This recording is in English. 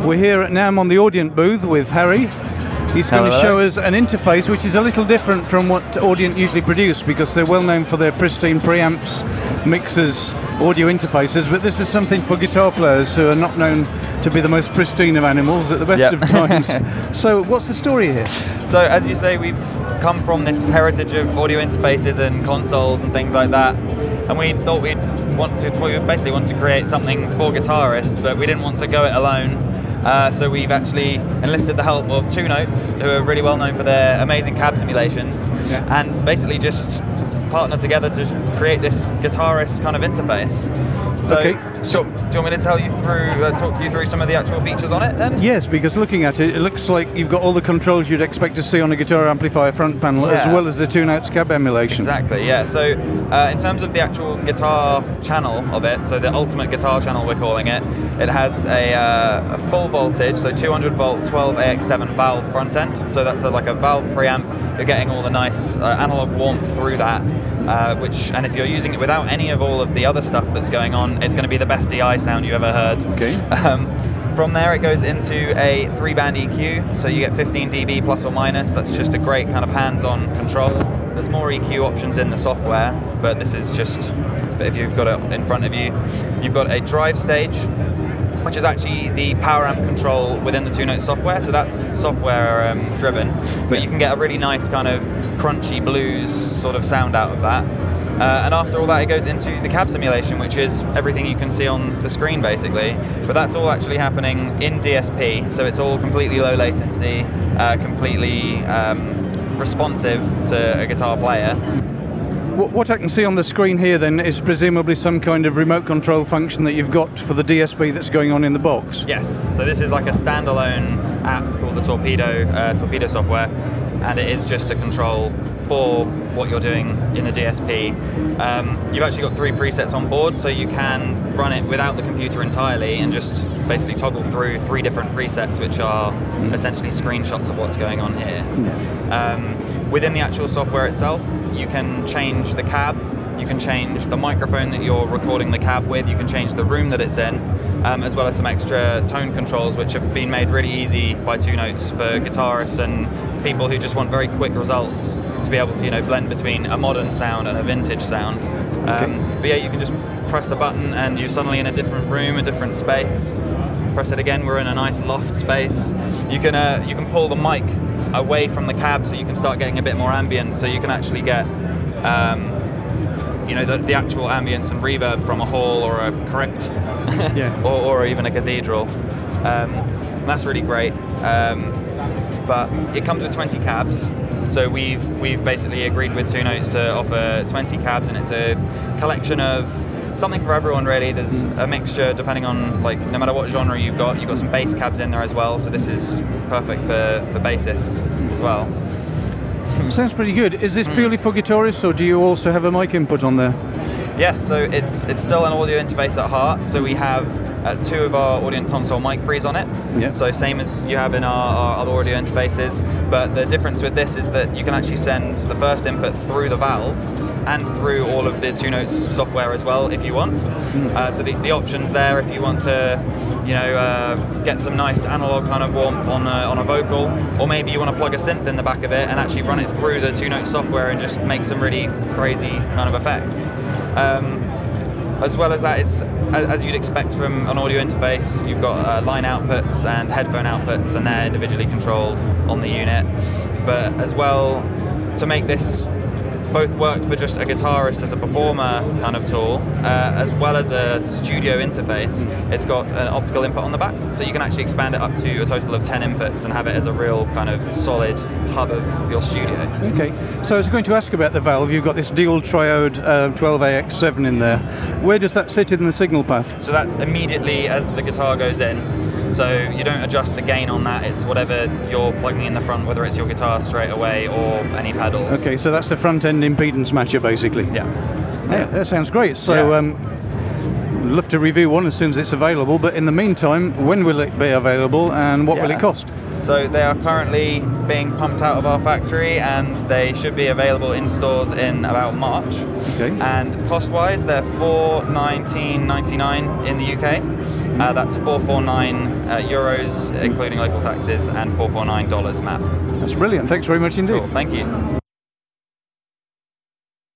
We're here at NAMM on the Audient booth with Harry. He's going to show us an interface which is a little different from what Audient usually produce, because they're well known for their pristine preamps, mixers, audio interfaces, but this is something for guitar players who are not known to be the most pristine of animals at the best of times. So what's the story here? So as you say, we've come from this heritage of audio interfaces and consoles and things like that, and we thought we basically want to create something for guitarists, but we didn't want to go it alone. So we've actually enlisted the help of Two Notes, who are really well known for their amazing cab simulations, and basically just partner together to create this guitarist kind of interface. So, do you want me to tell you through, talk you through some of the actual features on it then? Yes, because looking at it, it looks like you've got all the controls you'd expect to see on a guitar amplifier front panel, as well as the Two Notes cab emulation. Exactly, yeah. So in terms of the actual guitar channel of it, so the ultimate guitar channel we're calling it, it has a full voltage, so 200 volt 12AX7 valve front end. So that's like a valve preamp. You're getting all the nice analog warmth through that, and if you're using it without any of all of the other stuff that's going on, it's going to be the best DI sound you ever heard. Okay. From there it goes into a 3-band EQ, so you get 15 dB plus or minus. That's just a great kind of hands-on control. There's more EQ options in the software, but this is just if you've got it in front of you. You've got a drive stage, which is actually the power amp control within the Two Notes software, so that's software driven, but you can get a really nice kind of crunchy blues sort of sound out of that. And after all that, it goes into the cab simulation, which is everything you can see on the screen basically, but that's all actually happening in DSP, so it's all completely low latency, completely responsive to a guitar player. What I can see on the screen here then is presumably some kind of remote control function that you've got for the DSP that's going on in the box. Yes, so this is like a standalone app called the Torpedo software, and it is just a control for what you're doing in the DSP. You've actually got 3 presets on board, so you can run it without the computer entirely and just basically toggle through 3 different presets, which are essentially screenshots of what's going on here. Within the actual software itself, you can change the cab, you can change the microphone that you're recording the cab with, you can change the room that it's in, as well as some extra tone controls which have been made really easy by Two Notes for guitarists and people who just want very quick results to be able to blend between a modern sound and a vintage sound. But yeah, you can just press a button and you're suddenly in a different room, a different space. Press it again, we're in a nice loft space. You can pull the mic away from the cab so you can start getting a bit more ambient, so you can actually get the actual ambience and reverb from a hall or a crypt, or even a cathedral. And that's really great. But it comes with 20 cabs, so we've basically agreed with Two Notes to offer 20 cabs, and it's a collection of something for everyone really. There's a mixture depending on, no matter what genre you've got some bass cabs in there as well, so this is perfect for bassists as well. Sounds pretty good. Is this purely for guitarists, or do you also have a mic input on there? Yes, so it's still an audio interface at heart, so we have 2 of our Audient console mic pre's on it, so same as you have in our other audio interfaces, but the difference with this is that you can actually send the first input through the valve and through all of the Two Notes software as well if you want. So the options there, if you want to get some nice analog kind of warmth on a vocal, or maybe you want to plug a synth in the back of it and actually run it through the Two Notes software and just make some really crazy kind of effects. As well as that, it's, as you'd expect from an audio interface, you've got line outputs and headphone outputs, and they're individually controlled on the unit. But as well, to make this both work for just a guitarist as a performer kind of tool, as well as a studio interface, it's got an optical input on the back, so you can actually expand it up to a total of 10 inputs and have it as a real kind of solid hub of your studio. Okay, so I was going to ask about the valve. You've got this dual triode 12AX7 in there. Where does that sit in the signal path? So that's immediately as the guitar goes in. So you don't adjust the gain on that, it's whatever you're plugging in the front, whether it's your guitar straight away or any pedals. Okay, so that's the front end impedance matcher basically. Yeah. Yeah, that sounds great. So I'd love to review one as soon as it's available, but in the meantime, when will it be available and what will it cost? So they are currently being pumped out of our factory, and they should be available in stores in about March. Okay. And cost-wise, they're $419.99 in the UK. That's 449 euros, including local taxes, and $449 MAP. That's brilliant. Thanks very much indeed. Cool. Thank you.